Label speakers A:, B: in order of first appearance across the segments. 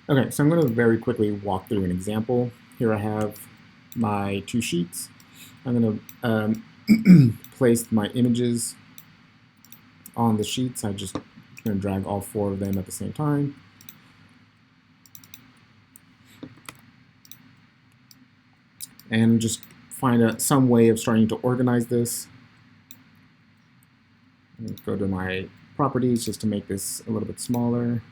A: Okay, so I'm going to very quickly walk through an example. Here I have my two sheets. I'm going to place my images on the sheets. I just going to drag all four of them at the same time. And just find some way of starting to organize this. Go to my properties just to make this a little bit smaller.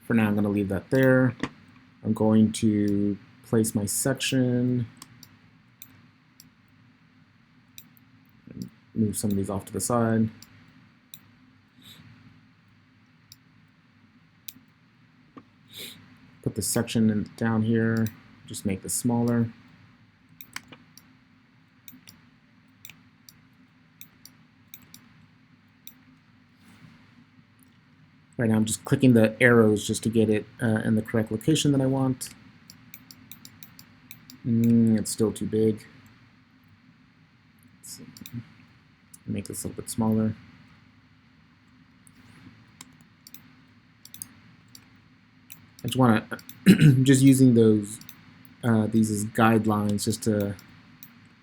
A: For now, I'm going to leave that there. I'm going to place my section. Move some of these off to the side. Put the section down here. Just make this smaller. Right now I'm just clicking the arrows just to get it in the correct location that I want. It's still too big. Let's make this a little bit smaller. I just want to just using those these as guidelines just to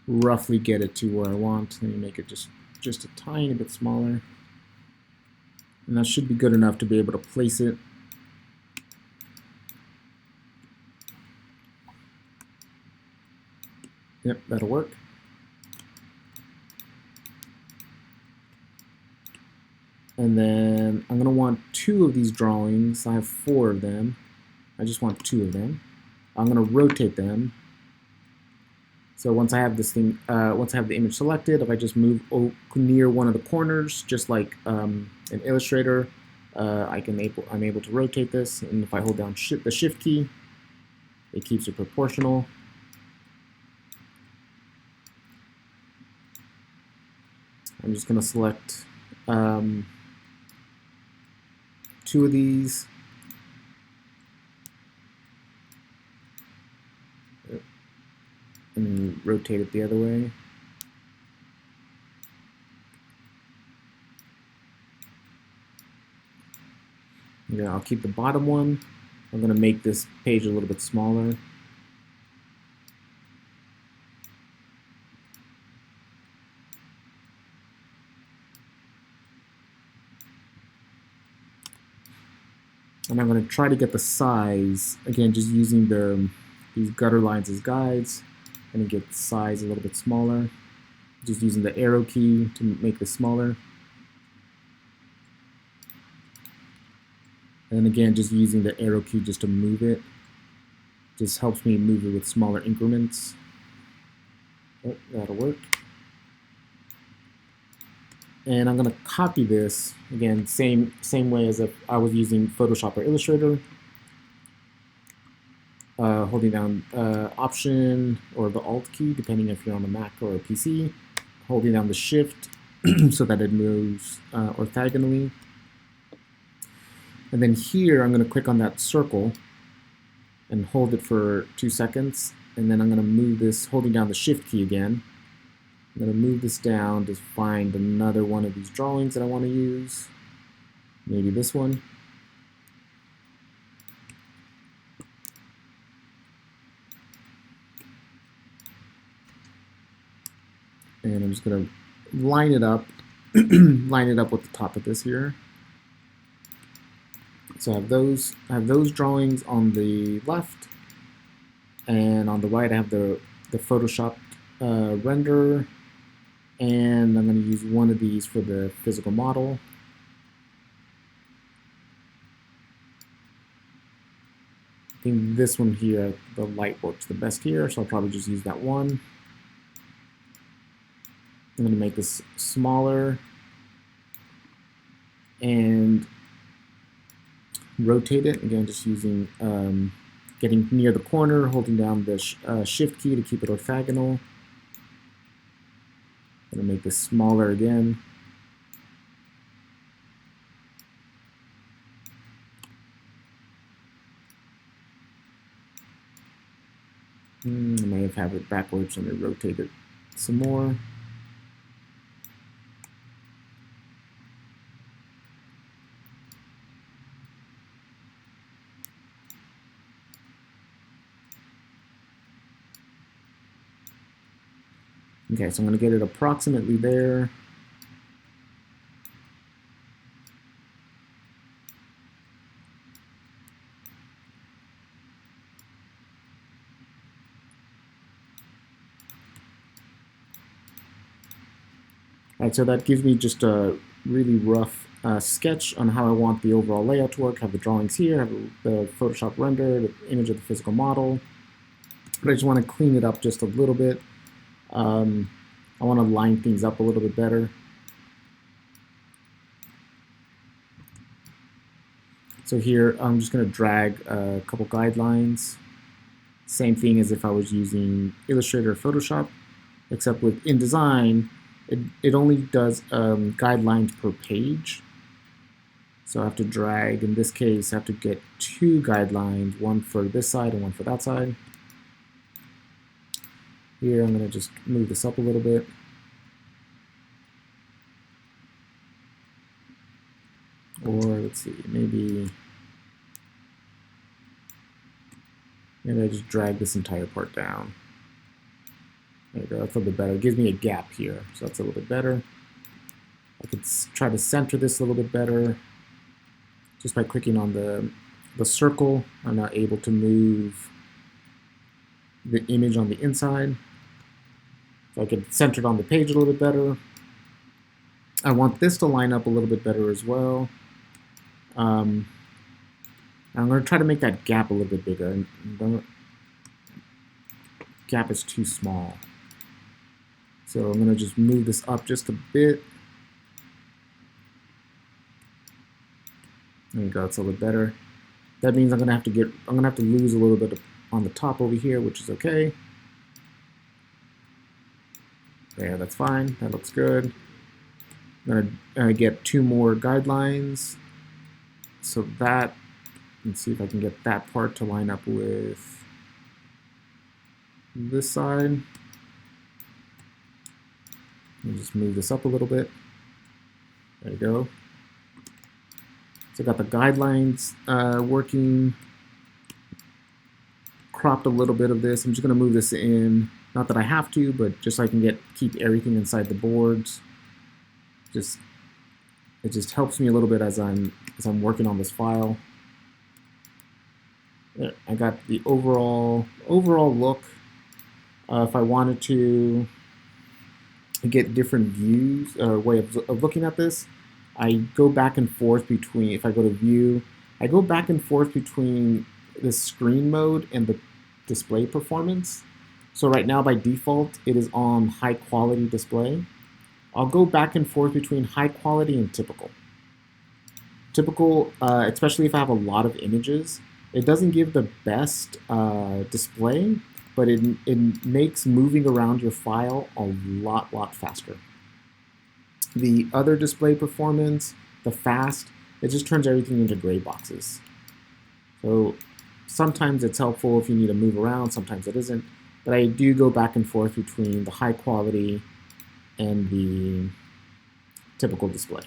A: roughly get it to where I want. Let me make it just a tiny bit smaller. And that should be good enough to be able to place it. Yep, that'll work. And then I'm going to want two of these drawings. I have four of them. I just want two of them. I'm going to rotate them. So once I have this thing, once I have the image selected, if I just move near one of the corners, just like in Illustrator, I'm able to rotate this. And if I hold down the Shift key, it keeps it proportional. I'm just going to select two of these. And rotate it the other way. Yeah, I'll keep the bottom one. I'm going to make this page a little bit smaller. And I'm going to try to get the size, again, just using these gutter lines as guides, and get the size a little bit smaller. Just using the arrow key to make this smaller. And again, just using the arrow key just to move it. Just helps me move it with smaller increments. Oh, that'll work. And I'm going to copy this, again, same way as if I was using Photoshop or Illustrator. Holding down Option or the Alt key, depending if you're on a Mac or a PC. Holding down the Shift so that it moves orthogonally. And then here, I'm going to click on that circle and hold it for 2 seconds. And then I'm going to move this, holding down the Shift key again. I'm going to move this down to find another one of these drawings that I want to use. Maybe this one. And I'm just going to line it up, line it up with the top of this here. So I have those drawings on the left, and on the right I have the Photoshop render, and I'm going to use one of these for the physical model. I think this one here, the light works the best here, so I'll probably just use that one. I'm going to make this smaller and rotate it, again just using getting near the corner, holding down the Shift key to keep it orthogonal. I'm going to make this smaller again. I may have it backwards and rotate it some more. Okay, so I'm going to get it approximately there. All right, so that gives me just a really rough sketch on how I want the overall layout to work. Have the drawings here, have the Photoshop render, the image of the physical model. But I just want to clean it up just a little bit. I want to line things up a little bit better. So here, I'm just going to drag a couple guidelines. Same thing as if I was using Illustrator or Photoshop, except with InDesign, it only does guidelines per page. So I have to drag, in this case, I have to get two guidelines, one for this side and one for that side. Here, I'm going to just move this up a little bit. Or let's see, maybe I just drag this entire part down. There you go, that's a little bit better. It gives me a gap here, so that's a little bit better. I could try to center this a little bit better. Just by clicking on the circle, I'm not able to move the image on the inside. So I could center it on the page a little bit better. I want this to line up a little bit better as well. I'm going to try to make that gap a little bit bigger. Gap is too small. So I'm going to just move this up just a bit. There you go, it's a little bit better. That means I'm going to have to lose a little bit on the top over here, which is okay. There, that's fine. That looks good. I'm going to get two more guidelines. So that, let's see if I can get that part to line up with this side. Let me just move this up a little bit. There you go. So I got the guidelines working. Cropped a little bit of this. I'm just going to move this in. Not that I have to, but just so I can keep everything inside the boards. It just helps me a little bit as I'm working on this file. There, I got the overall look. If I wanted to get different views or way of looking at this, I go back and forth between, if I go to view, I go back and forth between the screen mode and the display performance. So right now by default, it is on high quality display. I'll go back and forth between high quality and typical. Typical, especially if I have a lot of images, it doesn't give the best display, but it makes moving around your file a lot faster. The other display performance, the fast, it just turns everything into gray boxes. So sometimes it's helpful if you need to move around, sometimes it isn't. But I do go back and forth between the high quality and the typical display.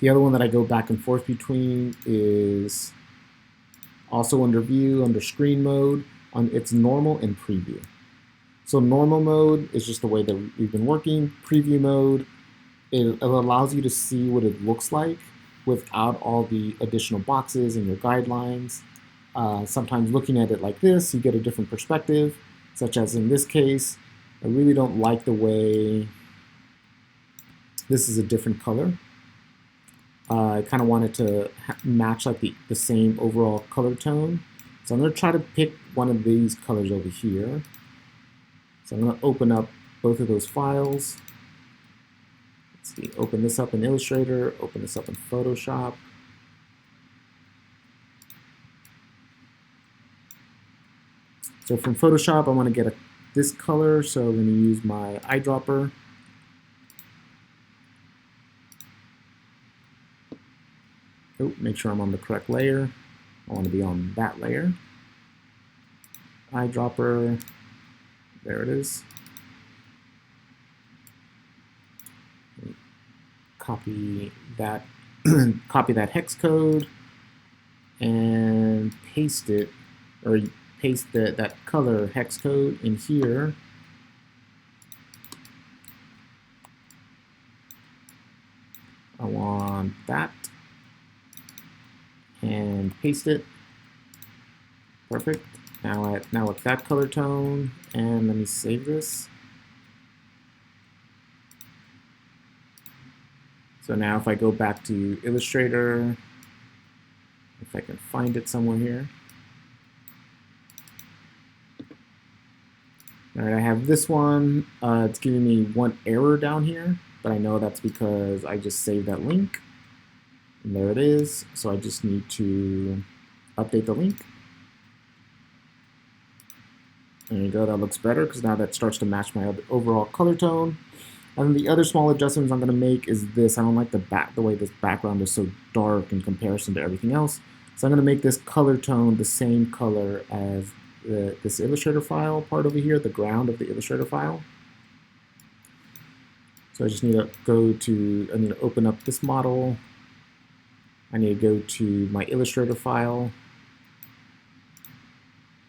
A: The other one that I go back and forth between is also under view, under screen mode. It's normal and preview. So normal mode is just the way that we've been working. Preview mode, it allows you to see what it looks like without all the additional boxes and your guidelines. Sometimes looking at it like this, you get a different perspective, such as in this case, I really don't like the way this is a different color. I kind of wanted to match like the same overall color tone. So I'm going to try to pick one of these colors over here. So I'm going to open up both of those files. Let's see, open this up in Illustrator, open this up in Photoshop. So from Photoshop, I want to get this color, so I'm going to use my eyedropper. Oh, make sure I'm on the correct layer. I want to be on that layer. Eyedropper, there it is. Copy that, copy that hex code, and paste it, or paste that color hex code in here. I want that. And paste it. Perfect. Now with that color tone, and let me save this. So now if I go back to Illustrator, if I can find it somewhere here. All right, I have this one. It's giving me one error down here, but I know that's because I just saved that link. And there it is. So I just need to update the link. There you go, that looks better because now that starts to match my overall color tone. And then the other small adjustments I'm going to make is this. I don't like the way this background is so dark in comparison to everything else. So I'm going to make this color tone the same color as this Illustrator file part over here, the ground of the Illustrator file. So I just need to I need to open up this model. I need to go to my Illustrator file,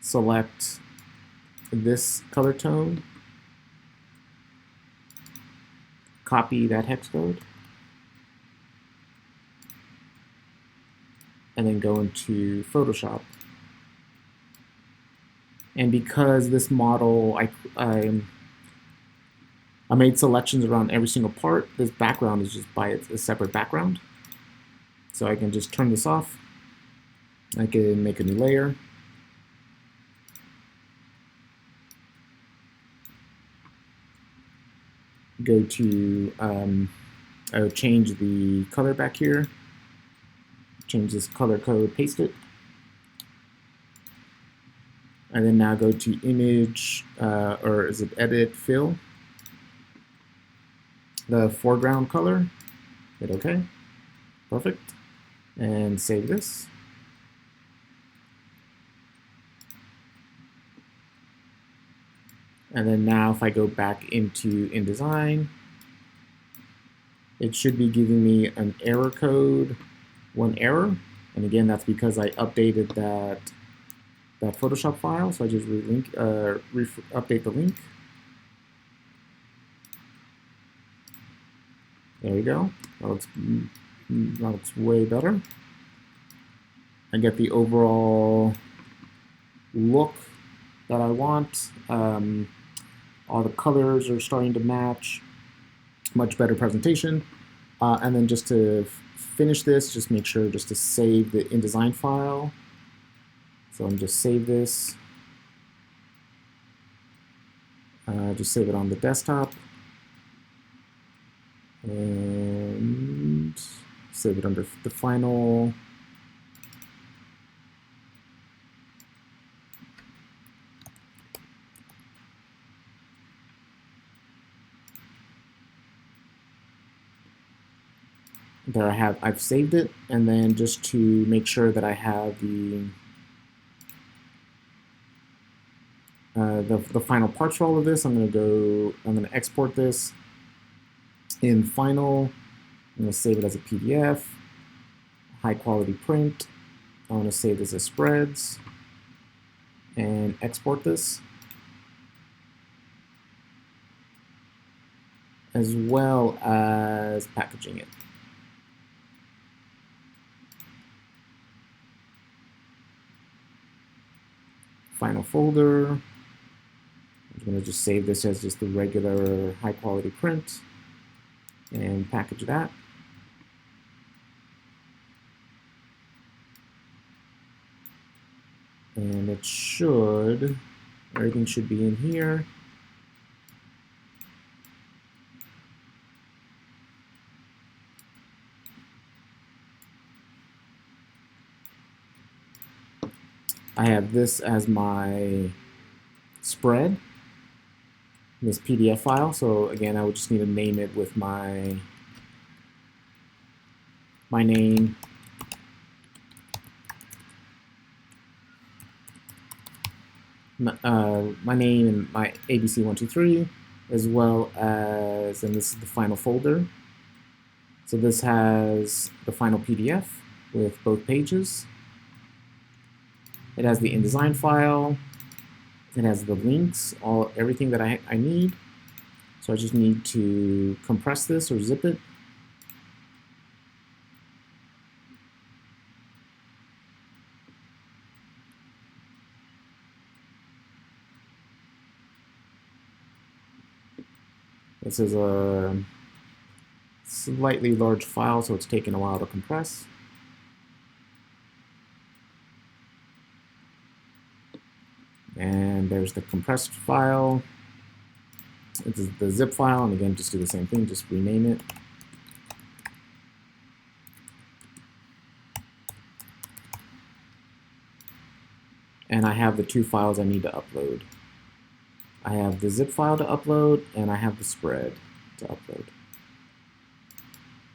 A: select this color tone, copy that hex code, and then go into Photoshop. And because this model, I made selections around every single part, this background is just by a separate background. So I can just turn this off. I can make a new layer. Go to, I'll change the color back here. Change this color code, paste it. And then now go to image, or is it edit, fill? The foreground color, hit OK. Perfect. And save this. And then now if I go back into InDesign, it should be giving me an error code, one error. And again, that's because I updated that Photoshop file. So I just update the link. There you go. That looks way better. I get the overall look that I want. All the colors are starting to match. Much better presentation. And then just to finish this, just make sure just to save the InDesign file. So I'm just save this. Just save it on the desktop. And save it under the final. There I've saved it, and then just to make sure that I have the final parts for all of this, I'm going to export this in Final. I'm going to save it as a PDF, high quality print. I want to save this as spreads and export this, as well as packaging it. Final folder. I'm going to just save this as just the regular high quality print and package that. And everything should be in here. I have this as my spread, this PDF file. So again, I would just need to name it with my name, my name and my ABC123, as well as, and this is the final folder. So this has the final PDF with both pages. It has the InDesign file. It has the links, everything that I need. So I just need to compress this or zip it. This is a slightly large file, so it's taking a while to compress. And there's the compressed file. It's the zip file, and again, just do the same thing, just rename it. And I have the two files I need to upload. I have the zip file to upload, and I have the spread to upload.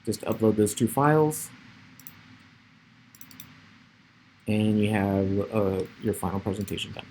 A: Just upload those two files, and you have your final presentation done.